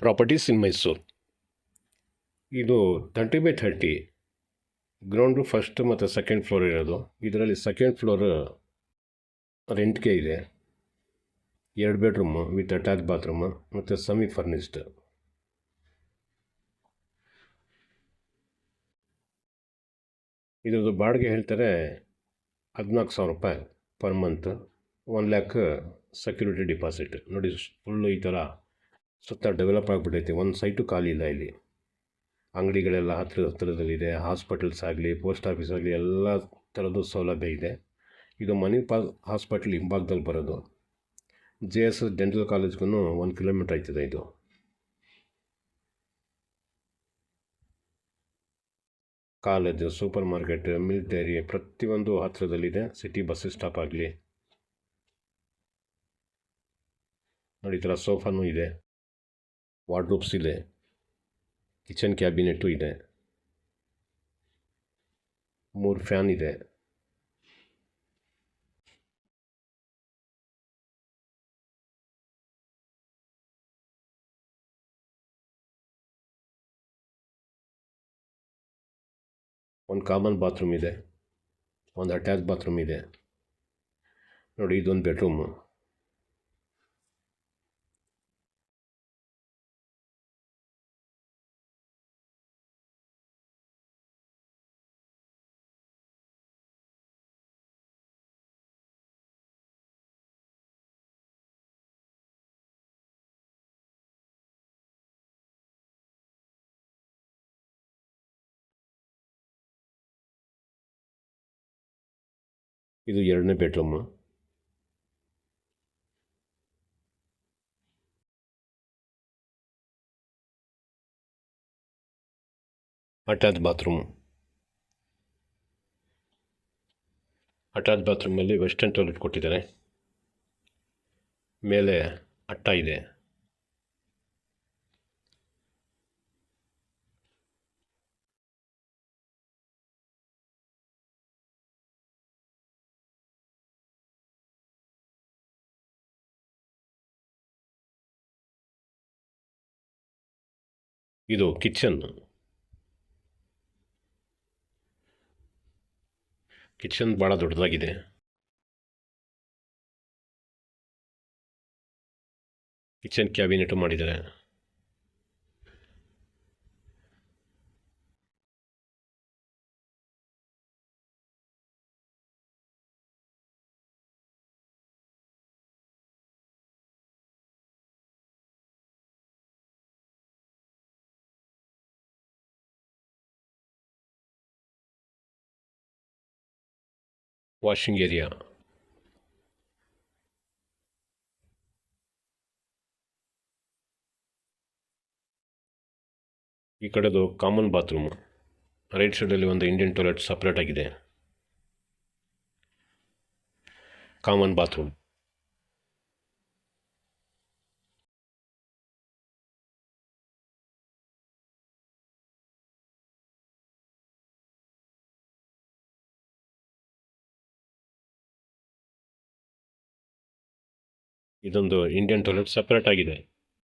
Properties ಇನ್ ಮೈಸೂರು. ಇದು 30x30 ground first ಮತ್ತು second floor ಇರೋದು. ಇದರಲ್ಲಿ ಸೆಕೆಂಡ್ ಫ್ಲೋರ್ ರೆಂಟ್ಗೆ ಇದೆ. 2 ಬೆಡ್ರೂಮು ವಿತ್ ಅಟ್ಯಾಚ್ ಬಾತ್ರೂಮು ಮತ್ತು ಸೆಮಿ ಫರ್ನಿಶ್ಡ್. ಇದ್ರದ್ದು ಬಾಡಿಗೆ ಹೇಳ್ತಾರೆ 14,000 ರೂಪಾಯಿ per month. 1 lac security deposit. ನೋಡಿ, ಫುಲ್ಲು ಈ ಥರ ಸುತ್ತ ಡೆವಲಪ್ ಆಗಿಬಿಟ್ಟೈತೆ. ಒಂದು ಸೈಟು ಖಾಲಿ ಇಲ್ಲ ಇಲ್ಲಿ. ಅಂಗಡಿಗಳೆಲ್ಲ ಹತ್ತಿರದಲ್ಲಿದೆ. ಹಾಸ್ಪಿಟಲ್ಸ್ ಆಗಲಿ, ಪೋಸ್ಟ್ ಆಫೀಸ್ ಆಗಲಿ, ಎಲ್ಲ ಥರದ್ದು ಸೌಲಭ್ಯ ಇದೆ. ಇದು ಮಣಿಪಾಲ್ ಹಾಸ್ಪಿಟ್ಲ್ ಹಿಂಭಾಗದಲ್ಲಿ ಬರೋದು. JS ಡೆಂಟಲ್ ಕಾಲೇಜ್ಗೂ 1 ಕಿಲೋಮೀಟ್ರ್ ಆಯ್ತದೆ. ಇದು college, super market, milk dairy ಪ್ರತಿಯೊಂದು ಹತ್ತಿರದಲ್ಲಿದೆ. ಸಿಟಿ ಬಸ್ ಸ್ಟಾಪ್ ಆಗಲಿ. ನೋಡಿ, ಈ ಥರ ಸೋಫಾನೂ ಇದೆ, ವಾರ್ಡ್ರೋಬ್ಸ್ ಇದೆ, ಕಿಚನ್ ಕ್ಯಾಬಿನೆಟ್ಟು ಇದೆ, 3 ಫ್ಯಾನ್ ಇದೆ. ಒಂದು ಕಾಮನ್ ಬಾತ್ರೂಮ್ ಇದೆ, ಒಂದು ಅಟ್ಯಾಚ್ ಬಾತ್ರೂಮ್ ಇದೆ. ನೋಡಿ, ಇದೊಂದು ಬೆಡ್ರೂಮು. ಇದು 2ನೇ ಬೆಡ್ರೂಮು. Attach bathroom. ಅಟ್ಯಾಚ್ ಬಾತ್ರೂಮಲ್ಲಿ ವೆಸ್ಟರ್ನ್ ಟಾಯ್ಲೆಟ್ ಕೊಟ್ಟಿದ್ದಾರೆ. ಮೇಲೆ ಅಟ್ಟ ಇದೆ. ಇದು ಕಿಚನ್. ಕಿಚನ್ ಭಾಳ ದೊಡ್ಡದಾಗಿದೆ. ಕಿಚನ್ ಕ್ಯಾಬಿನೆಟು ಮಾಡಿದ್ದಾರೆ. Washing area. ಈ ಕಡೆದು ಕಾಮನ್ ಬಾತ್ರೂಮು. ರೈಟ್ ಸೈಡಲ್ಲಿ ಒಂದು ಇಂಡಿಯನ್ ಟಾಯ್ಲೆಟ್ ಸಪ್ರೇಟ್ ಆಗಿದೆ. Common bathroom. ಇದೊಂದು ಇಂಡಿಯನ್ ಟಾಯ್ಲೆಟ್ ಸಪ್ರೇಟ್ ಆಗಿದೆ.